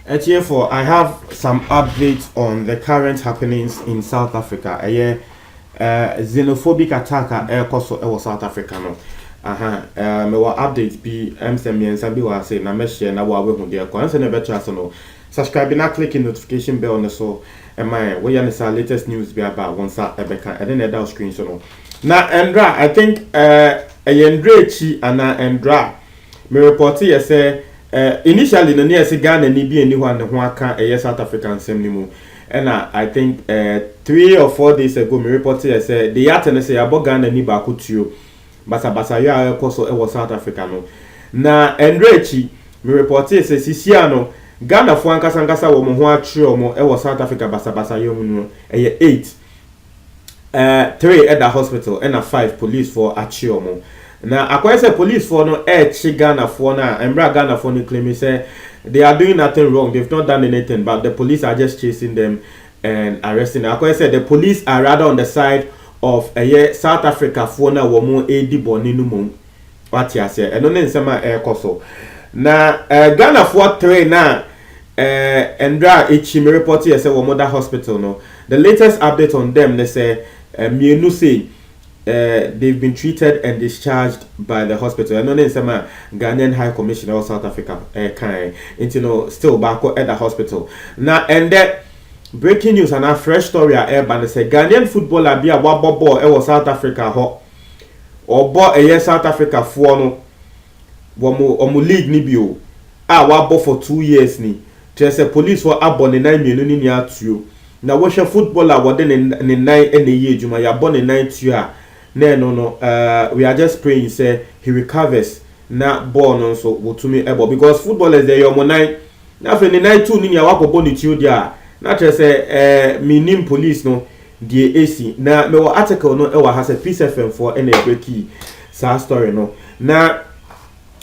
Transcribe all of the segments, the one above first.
For I have some updates on the current happenings in South Africa. Xenophobic attack at South Africa. No. Me wa update bi MSM bi wa say na me share na wa we hu de ko anse na better so no. Subscribe na click the notification bell on so we ya the latest news bi about one sa ebeka and then that screen so no. Na Endra I think Endra chi ana Endra me report here say initially no near say Ghana ni bi eni ho an ho aka South African sem ni mu and I think 3 or 4 days ago me report here say the yaten say about Ghana ni ba kutuo basa ya koso e South Africa no na Endrechi me report say sisia no Ghana fo ankasa wo mo ho atwe mo e South Africa basa yo mu no 8 3 at the hospital and 5 police for atwe mo na akwai say police for no chi Ghana for na embra Ghana for no claim say they are doing nothing wrong, they've not done anything, but the police are just chasing them and arresting them. Akwai say the police are rather on the side of South Africa for na womo edi boni no mum what ya say eno ne nsema koso na Ghana for 3 na Endra me report here say womo that hospital no the latest update on them they say mienu say they've been treated and discharged by the hospital. Eno ne nsema Ghanaian High Commissioner of South Africa kind into still back at the hospital na and that breaking news and a fresh story at Urban say Ghanaian footballer be a wabo ball South Africa ho or ball South Africa for no omu league ni bio wabo for 2 years ni just a police for abon 9 million ni atuo na wo hwe footballer wode ne 9 ene ye adwuma ya bon 9 tua no we are just praying say he recovers na ball no so wotumi ebo because footballers they your 9 na fe ne 9 2 ni ya wakobo ni tuo dia na say minim police no die AC na me wa article no e wa ha say Peace FM for na breaki sa story no na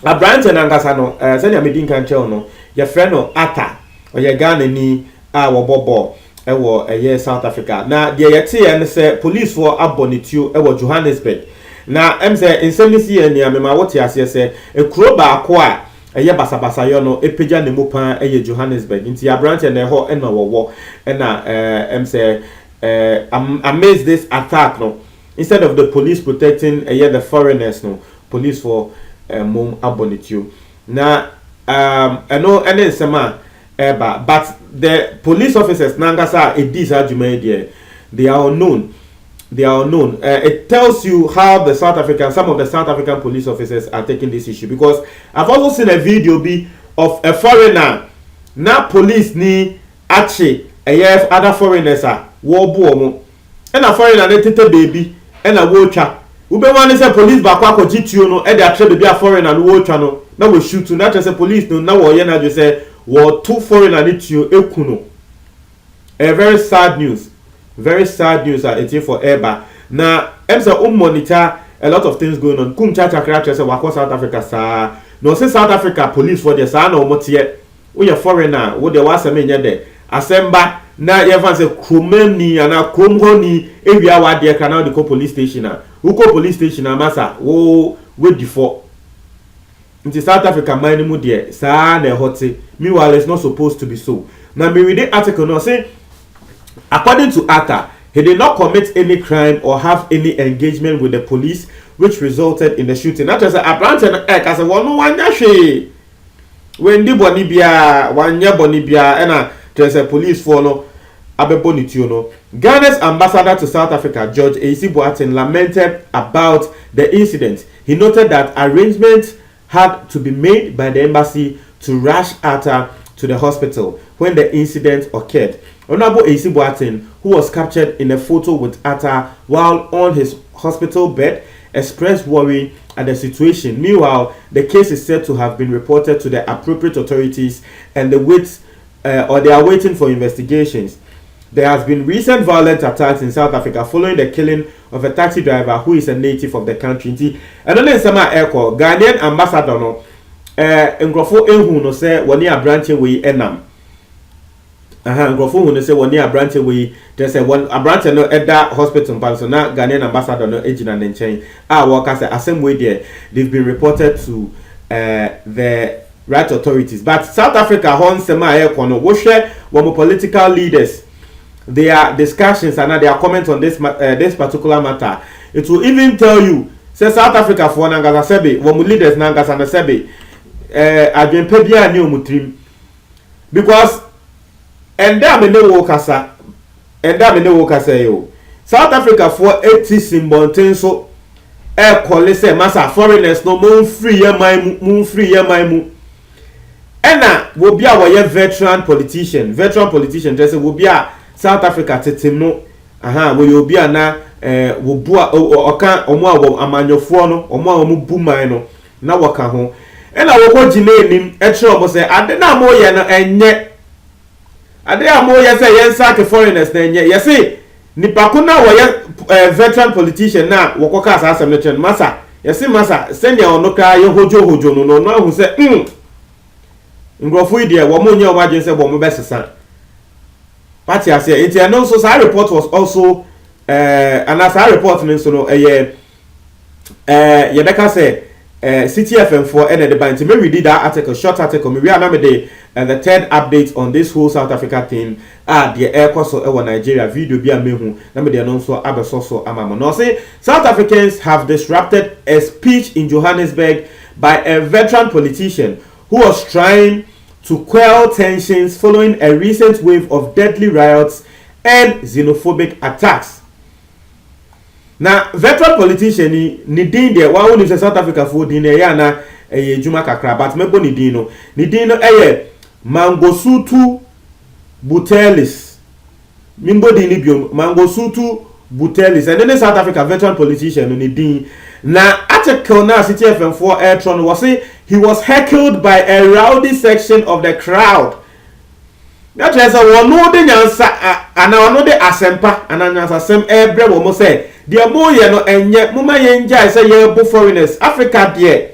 abrante na ngasa no say ya medin kan che no ya friend no ata o ye Ghana ni wo bobo e wo South Africa na die yete ye ne say police for abonitio e wo Johannesburg na em say insemisi ye ni amema wote ase say e kuro ba ko a basa yo no epeja ne mu pan Johannesburg nti abrante na ho na wo na say amazed this attack no instead of the police protecting the foreigners no police for mom abonitio na ene nsema but the police officers nangasa edis argument there they are unknown. It tells you how some of the South African police officers are taking this issue because I've also seen a video of a foreigner. Now police ni ache other foreigners are war boom and a foreigner tete baby and a watcher. Ube one say police back kwa jitio no e dey atre baby a foreigner and watcher no na we shoot na just say police no na wo ye na just say war 2 foreigner ni tio ekuno. A very sad news it's for Eba. Now, EMSA monitor a lot of things going on. Kum chacha character say wako South Africa sa. No say South Africa police for the sa no motie. We a foreigner, wo de wasa me nya de. Asemba na ye fan say kromeni ana kromhoni ewia wa de kra na de ko police station na. Wo ko police station na masa wo we default. In South Africa man mu de sa na hote. Meanwhile it's not supposed to be so. Now me read the article no say according to Atta, he did not commit any crime or have any engagement with the police, which resulted in the shooting. That is a branch and egg as a one she. When the Bonibia, 1 year Bonibia, and there's a police follow Abebonituno. Ghana's ambassador to South Africa, George A.C. Boateng, lamented about the incident. He noted that arrangements had to be made by the embassy to rush Atta to the hospital when the incident occurred. Honorable A.C. Boateng, who was captured in a photo with Atta while on his hospital bed, expressed worry at the situation. Meanwhile, the case is said to have been reported to the appropriate authorities and they are waiting for investigations. There has been recent violent attacks in South Africa following the killing of a taxi driver who is a native of the country. And then Sama Eko, Ghanaian ambassador no nkrofo ehu no say woni abranche we enam. Nkrofo hu no say woni abranche we they say one abranche no eda hospital panso na Ghanaian ambassador no ejina ne nchen. Workers say asem we there they've been reported to the right authorities. But South Africa hon sema ekono wo hwe wo political leaders, their discussions and their comments on this this particular matter, it will even tell you say South Africa for nangasa sebe wo leaders nangasa na sebe adwempa bia ni omutrim, because enda me ne wo kasa yo South Africa for 80 simbonten so call say massa foreigners no mon free ye my mu ena wo bia wo ye veteran politician just wo bia South Africa tetem no wo yo bia na wo bua oka omo awo amanyofo no omo awo bu man no na waka ho ena wo ko gine enim kire omo say ade na mo ye no enye ade amo ye say yen sack foreigners na enye ye say nipa ko na wo ye veteran politician na wo koka asasem no chen masa ye say masa senya ono ka ye hojo no no ahu say ngrofo ide wo mo nya o maje say wo mo besesa party ase it and also sa report was also and as a report no so no ye beka say City FM for the band. Me we did that article, short article. Me we are now the third update on this whole South Africa thing. The air course of Nigeria video be a mehu. Now me the announce so abesoso amamo. Now say South Africans have disrupted a speech in Johannesburg by a veteran politician who was trying to quell tensions following a recent wave of deadly riots and xenophobic attacks. Now, veteran politician ni din there one who South Africa for din ya na Juma kakra but mebo ni din no Mangosuthu Buthelezi mimbo din ni bio Mangosuthu Buthelezi and then South Africa veteran politician ni din na article na City FM 4 Airtron was say he was heckled by a rowdy section of the crowd. That is one no de nyansa ana one de asempa ana nyansa sem ebre wo mo say the more ye no enye muma ye nja say ye bo foreigners Africa there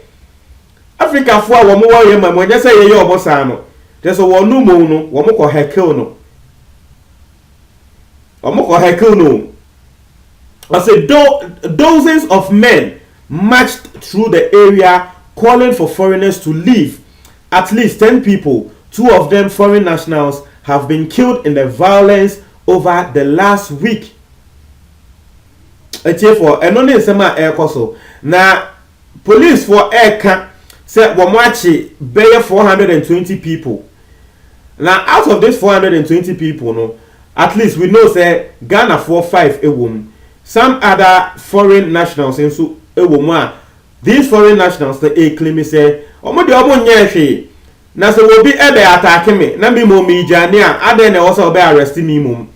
Africa fo a wo mo wa ye ma mo nya say ye obo sa no just one no mo no wo mo ko heckle no I say dozens of men marched through the area calling for foreigners to leave. At least 10 people, 2 of them foreign nationals, have been killed in the violence over the last week. For anone sema air koso na police for air can say womachi be 420 people. Now out of these 420 people no, at least we know say Ghana 4-5 ewom. Some other foreign nationals enso ewom. These foreign nationals they claim say omo de omo nya hwe na se wo bi ebe attack me na me mo mi jani a ade na also be arrest me mum.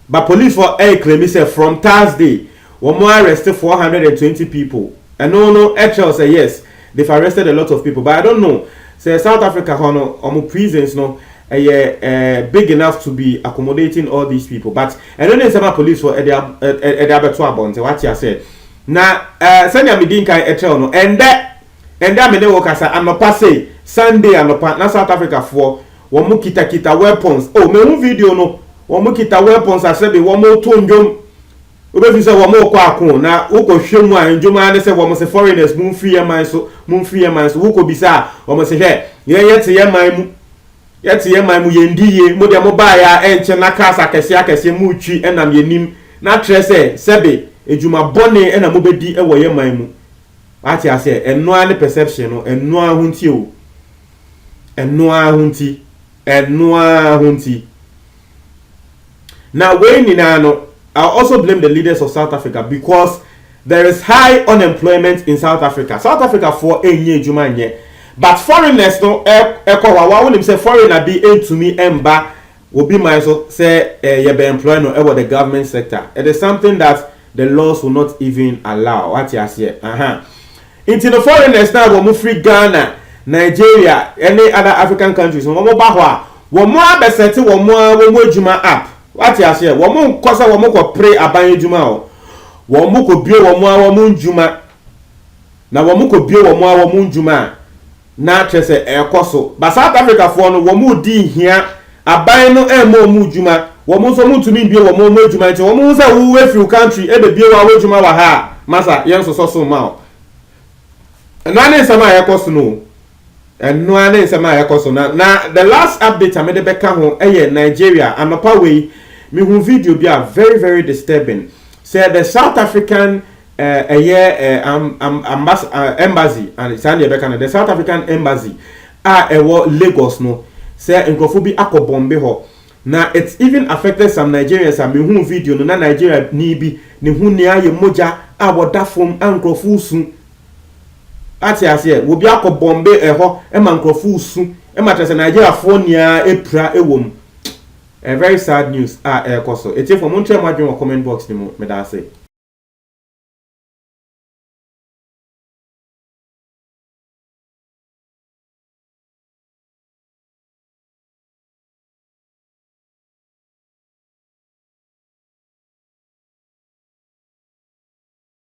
But police for air claim say from Thursday one more arrested 420 people. And no actual say yes, they've arrested a lot of people, but I don't know. Say South Africa hono prisons no big enough to be accommodating all these people. But I don't know some police for abetua bonte what you said. Na send ya midin kai etel no and that me dey work as anopa say Sunday anopa na South Africa for one mo kita weapons. Oh me hu video no one mo kita weapons as say one mo to ndwom obefi say one mo kwa akon na uko hwemu a ndwom say one mo say foreigners mun free man so uko bisa one mo say he yete ye man mu yendiye mo de mo ba ya enche na kasa kese mu twi enam yenim na tre say sebe ejuma bone ena mo bedi ewo ye man mu ati ase eno ane perception no eno ahunti o eno ahunti now we ni na no I also blame the leaders of South Africa because there is high unemployment in South Africa. South Africa for enye ejuma nye, but foreigners no wa when say foreigner be to me emba will be my so say you be employed no the government sector. It is something that the laws will not even allow. What you say? Into the foreigners now we free Ghana, Nigeria, any other African countries. We mo ba ho a, we mo abesete we mo ejuma app. What you say? We mo kosa we mo ko pray aban ejuma o. We mo ko bie we mo njuma. Na we mo ko bie we mo njuma. Na trese ekoso. But South Africa for no we mo di hia aban no mo njuma. We mo so mo tumi bie we mo njuma nti we mo say we free country e be bie we njuma wa ha. Masa yen so ma o. Na ne sama ekoso no. and no one is a my now the last update I made the back home Nigeria I'm a power me who video be a very very disturbing say the South African embassy and it's the South African embassy Lagos no say nkrofobi akobombe ho na it's even affected some Nigerians and me who video no na Nigeria ni bi ne hu ne aye moja aboda fom ankrofu su ati ase wo bi akobombe ho e ma nkrofu su e ma tese Nigeria fo nia epra ewom a very sad news koso etie for mo ntwe mo adwen comment box ni mo me da say